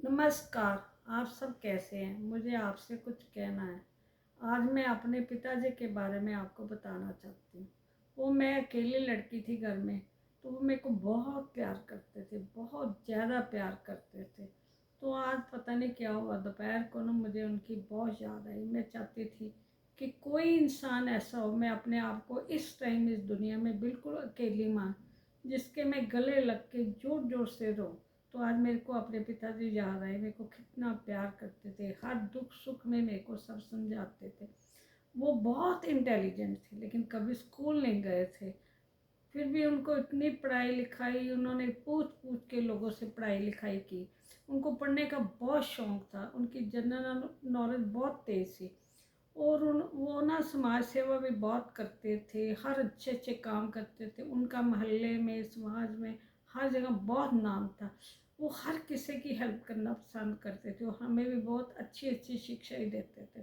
नमस्कार। आप सब कैसे हैं? मुझे आपसे कुछ कहना है। आज मैं अपने पिताजी के बारे में आपको बताना चाहती हूँ। मैं अकेली लड़की थी घर में, तो वो मेरे को बहुत प्यार करते थे, बहुत ज़्यादा प्यार करते थे। तो आज पता नहीं क्या हुआ, दोपहर को ना मुझे उनकी बहुत याद आई। मैं चाहती थी कि कोई इंसान ऐसा हो, मैं अपने आप को इस टाइम इस दुनिया में बिल्कुल अकेली मान, जिसके मैं गले लग के ज़ोर ज़ोर से रोऊँ। तो आज मेरे को अपने पिताजी याद आए, मेरे को कितना प्यार करते थे, हर दुख सुख में मेरे को सब समझाते थे। वो बहुत इंटेलिजेंट थे, लेकिन कभी स्कूल नहीं गए थे। फिर भी उनको इतनी पढ़ाई लिखाई, उन्होंने पूछ पूछ के लोगों से पढ़ाई लिखाई की। उनको पढ़ने का बहुत शौक़ था, उनकी जनरल नॉलेज बहुत तेज़ थी। और वो ना समाज सेवा भी बहुत करते थे, हर अच्छे अच्छे काम करते थे। उनका मोहल्ले में, समाज में, हर जगह बहुत नाम था। वो हर किसी की हेल्प करना पसंद करते थे और हमें भी बहुत अच्छी अच्छी शिक्षाएं देते थे।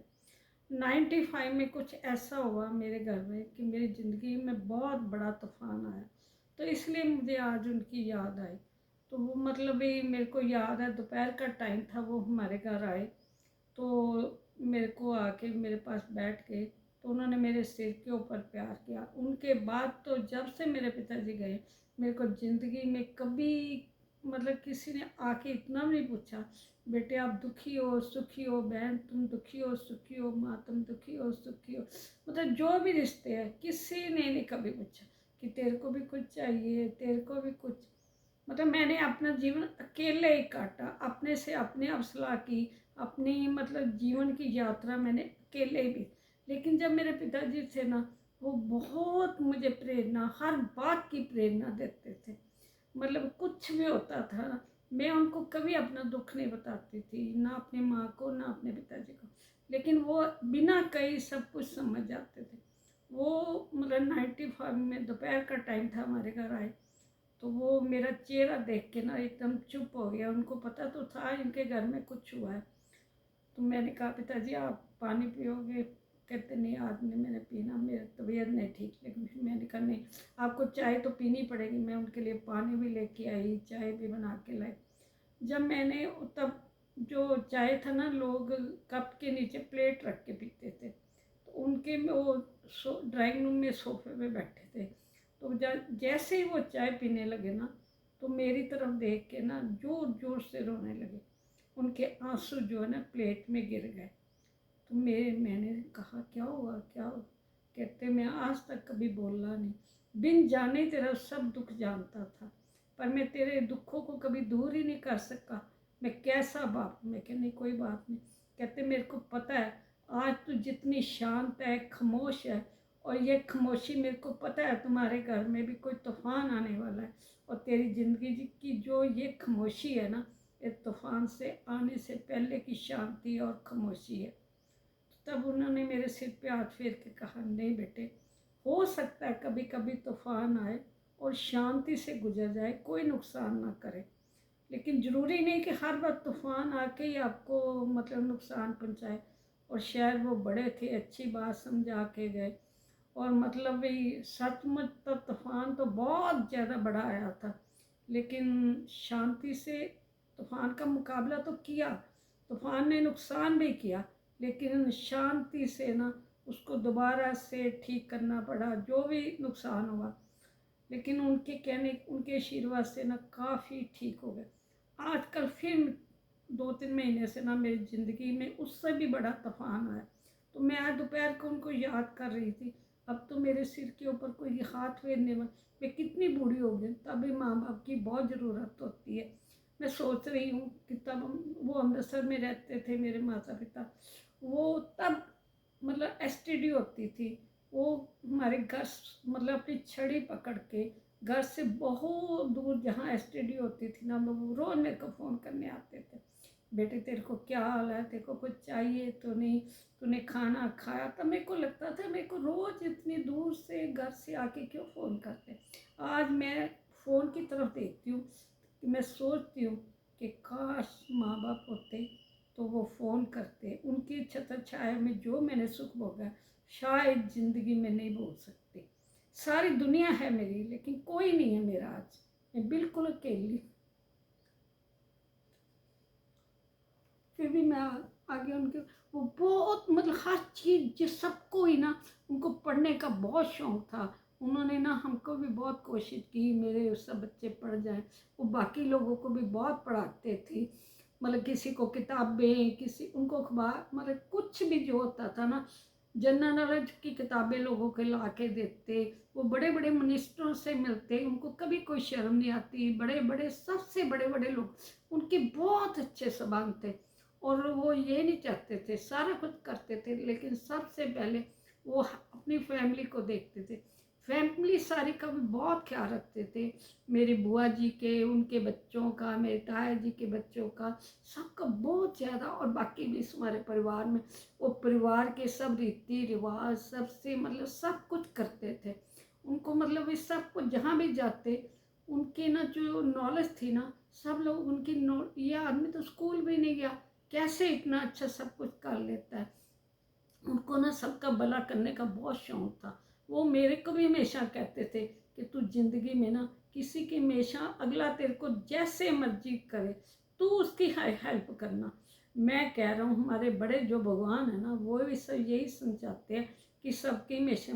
95 में कुछ ऐसा हुआ मेरे घर में कि मेरी ज़िंदगी में बहुत बड़ा तूफान आया, तो इसलिए मुझे आज उनकी याद आई। तो वो मतलब ही मेरे को याद है, दोपहर का टाइम था, वो हमारे घर आए। तो मेरे को आके मेरे पास बैठ गए, तो उन्होंने मेरे सिर के ऊपर प्यार किया। उनके बाद तो जब से मेरे पिताजी गए, मेरे को ज़िंदगी में कभी मतलब किसी ने आके इतना भी नहीं पूछा, बेटे आप दुखी हो सुखी हो, बहन तुम दुखी हो सुखी हो, माँ तुम दुखी हो सुखी हो। मतलब जो भी रिश्ते हैं, किसी ने नहीं कभी पूछा कि तेरे को भी कुछ चाहिए, तेरे को भी कुछ। मतलब मैंने अपना जीवन अकेले ही काटा, अपने से अपने आप सलाह की, अपनी मतलब जीवन की यात्रा मैंने अकेले ही। लेकिन जब मेरे पिताजी थे ना, वो बहुत मुझे प्रेरणा, हर बात की प्रेरणा देते थे। मतलब कुछ भी होता था, मैं उनको कभी अपना दुख नहीं बताती थी, ना अपनी माँ को ना अपने पिताजी को। लेकिन वो बिना कही सब कुछ समझ जाते थे। वो मतलब 95 में दोपहर का टाइम था, हमारे घर आए। तो वो मेरा चेहरा देख के ना एकदम चुप हो गया। उनको पता तो था इनके घर में कुछ हुआ है। तो मैंने कहा पिताजी आप पानी पियोगे? कहते नहीं आज नहीं मैंने पीना, मेरी तबीयत नहीं ठीक। लेकिन फिर मैंने कहा नहीं, आपको चाय तो पीनी पड़ेगी। मैं उनके लिए पानी भी लेके आई, चाय भी बना के लाई। जब मैंने तब जो चाय था ना, लोग कप के नीचे प्लेट रख के पीते थे, तो उनके में वो ड्राइंग रूम में सोफे पे बैठे थे। तो जैसे ही वो चाय पीने लगे ना, तो मेरी तरफ देख के ना जोर जोर से रोने लगे। उनके आंसू जो है ना प्लेट में गिर गए। तो मैंने कहा क्या हुआ क्या हुआ? कहते मैं आज तक कभी बोला नहीं, बिन जाने तेरा सब दुख जानता था, पर मैं तेरे दुखों को कभी दूर ही नहीं कर सका। मैं कैसा बाप। मैं कह नहीं कोई बात नहीं। कहते मेरे को पता है आज तू जितनी शांत है, खामोश है, और ये खामोशी मेरे को पता है तुम्हारे घर में भी कोई तूफान आने वाला है। और तेरी ज़िंदगी की जो ये खामोशी है ना, इस तूफान से आने से पहले की शांति और खामोशी है। तब उन्होंने मेरे सिर पे हाथ फेर के कहा नहीं बेटे, हो सकता है कभी कभी तूफान आए और शांति से गुजर जाए, कोई नुकसान ना करे। लेकिन ज़रूरी नहीं कि हर बार तूफान आके ही आपको मतलब नुकसान पहुंचाए। और शायद वो बड़े थे, अच्छी बात समझा के गए। और मतलब भी सचमुच तब तूफान तो बहुत ज़्यादा बड़ा आया था, लेकिन शांति से तूफान का मुकाबला तो किया। तूफान ने नुकसान भी किया, लेकिन शांति से ना उसको दोबारा से ठीक करना पड़ा, जो भी नुकसान हुआ। लेकिन उनके कहने, उनके आशीर्वाद से ना काफ़ी ठीक हो गए। आजकल फिर 2-3 महीने से ना मेरी ज़िंदगी में उससे भी बड़ा तूफान आया। तो मैं आज दोपहर को उनको याद कर रही थी। अब तो मेरे सिर के ऊपर कोई हाथ फेरने वाला, मैं कितनी बूढ़ी हो गई, तभी माँ बाप की बहुत ज़रूरत होती है। मैं सोच रही हूँ कि तब वो अमृतसर में रहते थे मेरे माता पिता। वो तब मतलब एसटीडी होती थी। वो हमारे घर मतलब अपनी छड़ी पकड़ के घर से बहुत दूर जहाँ एसटीडी होती थी ना, वो रोज़ मेरे को फ़ोन करने आते थे। बेटे तेरे को क्या हाल है, तेरे को कुछ चाहिए तो नहीं, तूने खाना खाया? तब मेरे को लगता था मेरे को रोज़ इतनी दूर से घर से आके क्यों फ़ोन करते। आज मैं फ़ोन की तरफ देखती हूँ कि मैं सोचती हूँ कि काश माँ बाप होते तो वो फ़ोन करते। उनकी छत्र छाया में जो मैंने सुख भोगा, शायद ज़िंदगी में नहीं भूल सकती। सारी दुनिया है मेरी, लेकिन कोई नहीं है मेरा आज। मैं बिल्कुल अकेली। फिर भी मैं आगे उनके, वो बहुत मतलब हर चीज़ जिस सबको ही ना उनको पढ़ने का बहुत शौक़ था। उन्होंने ना हमको भी बहुत कोशिश की मेरे सब बच्चे पढ़ जाएं। वो बाकी लोगों को भी बहुत पढ़ाते थे, मतलब किसी को किताबें, किसी उनको अखबार, मतलब कुछ भी जो होता था ना, जनरल नॉलेज की किताबें लोगों के ला के देते। वो बड़े बड़े मिनिस्टरों से मिलते, उनको कभी कोई शर्म नहीं आती। बड़े बड़े सबसे बड़े बड़े लोग, उनके बहुत अच्छे संबंध थे। और वो ये नहीं चाहते थे, सारा कुछ करते थे, लेकिन सबसे पहले वो अपनी फैमिली को देखते थे। फैमिली सारी का भी बहुत ख्याल रखते थे, मेरी बुआ जी के, उनके बच्चों का, मेरे ताया जी के बच्चों का, सबका बहुत ज़्यादा। और बाकी भी हमारे परिवार में वो परिवार के सब रीति रिवाज सबसे मतलब सब कुछ करते थे। उनको मतलब इस सब को जहाँ भी जाते, उनकी ना जो नॉलेज थी ना, सब लोग उनकी ये आदमी तो स्कूल भी नहीं गया, कैसे इतना अच्छा सब कुछ कर लेता है। उनको ना सबका भला करने का बहुत शौक था। वो मेरे को भी हमेशा कहते थे कि तू जिंदगी में ना किसी की हमेशा, अगला तेरे को जैसे मर्जी करे तू उसकी हेल्प करना। मैं कह रहा हूँ हमारे बड़े जो भगवान है ना, वो भी सब यही समझाते हैं कि सबकी हमेशा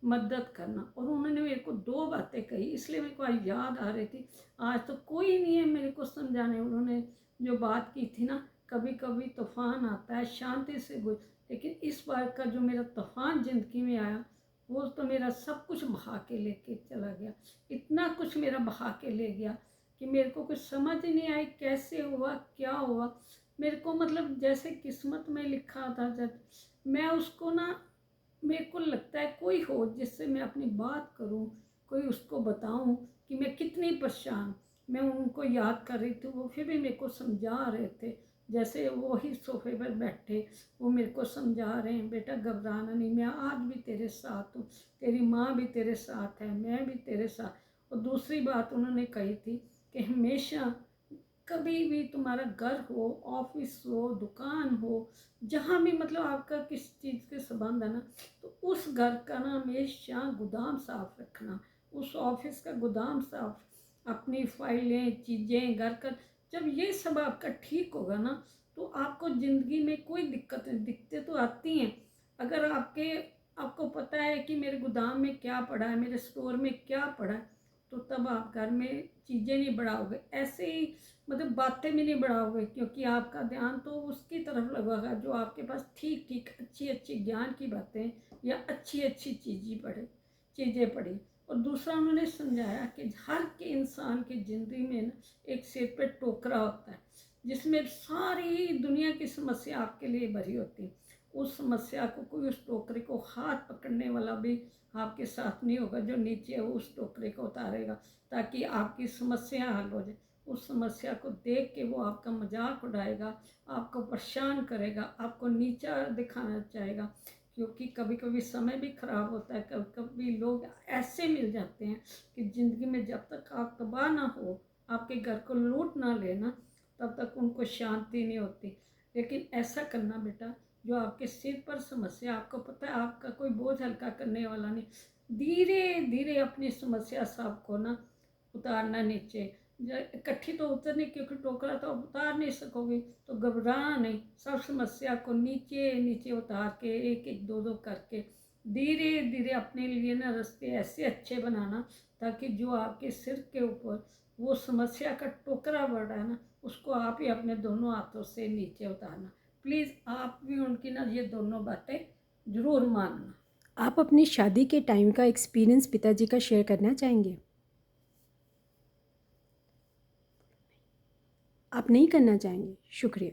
मदद करना। और उन्होंने मेरे को 2 बातें कही, इसलिए मेरे को आज याद आ रही थी। आज तो कोई नहीं है मेरे को समझाने। उन्होंने जो बात की थी ना, कभी कभी तूफान आता है शांति से, लेकिन इस बार का जो मेरा तूफान ज़िंदगी में आया, वो तो मेरा सब कुछ बहा के लेके चला गया। इतना कुछ मेरा बहा के ले गया कि मेरे को कुछ समझ ही नहीं आई कैसे हुआ, क्या हुआ। मेरे को मतलब जैसे किस्मत में लिखा था, जब मैं उसको ना, मेरे को लगता है कोई हो जिससे मैं अपनी बात करूं, कोई उसको बताऊं कि मैं कितनी परेशान। मैं उनको याद कर रही थी, वो फिर भी मेरे को समझा रहे थे। जैसे वो ही सोफे पर बैठे, वो मेरे को समझा रहे हैं, बेटा घबराना नहीं, मैं आज भी तेरे साथ हूँ, तेरी माँ भी तेरे साथ है, मैं भी तेरे साथ। और दूसरी बात उन्होंने कही थी कि हमेशा कभी भी तुम्हारा घर हो, ऑफिस हो, दुकान हो, जहाँ भी मतलब आपका किस चीज़ के संबंध है ना, तो उस घर का ना हमेशा गोदाम साफ रखना, उस ऑफिस का गोदाम साफ, अपनी फाइलें, चीज़ें, घर का, जब ये सब आपका ठीक होगा ना, तो आपको ज़िंदगी में कोई दिक्कत नहीं। दिक्कतें तो आती हैं, अगर आपको पता है कि मेरे गोदाम में क्या पड़ा है, मेरे स्टोर में क्या पड़ा है, तो तब आप घर में चीज़ें नहीं बढ़ाओगे, ऐसे ही मतलब बातें भी नहीं बढ़ाओगे, क्योंकि आपका ध्यान तो उसकी तरफ लगेगा जो आपके पास ठीक ठीक अच्छी अच्छी ज्ञान की बातें या अच्छी अच्छी चीज़ें पढ़ी। और दूसरा उन्होंने समझाया कि हर के इंसान की ज़िंदगी में ना एक सिर पे टोकरा होता है, जिसमें सारी दुनिया की समस्या आपके लिए भरी होती है। उस समस्या को कोई, उस टोकरे को हाथ पकड़ने वाला भी आपके साथ नहीं होगा, जो नीचे है उस टोकरे को उतारेगा ताकि आपकी समस्या हल हो जाए। उस समस्या को देख के वो आपका मजाक उड़ाएगा, आपको परेशान करेगा, आपको नीचा दिखाना चाहेगा। क्योंकि कभी कभी समय भी ख़राब होता है, कभी कभी लोग ऐसे मिल जाते हैं कि ज़िंदगी में जब तक आप तबाह ना हो, आपके घर को लूट ना लेना, तब तक उनको शांति नहीं होती। लेकिन ऐसा करना बेटा, जो आपके सिर पर समस्या, आपको पता है आपका कोई बोझ हल्का करने वाला नहीं, धीरे धीरे अपनी समस्या सबको ना उतारना नीचे। इकट्ठी तो उतरनी, क्योंकि टोकरा तो उतार नहीं सकोगे, तो घबराना नहीं, सब समस्या को नीचे नीचे उतार के एक एक दो दो करके धीरे धीरे अपने लिए ना रास्ते ऐसे अच्छे बनाना, ताकि जो आपके सिर के ऊपर वो समस्या का टोकरा बढ़ रहा है ना, उसको आप ही अपने दोनों हाथों से नीचे उतारना। प्लीज़ आप भी उनकी ना ये दोनों बातें ज़रूर मानना। आप अपनी शादी के टाइम का एक्सपीरियंस पिताजी का शेयर करना चाहेंगे? आप नहीं करना चाहेंगे? शुक्रिया।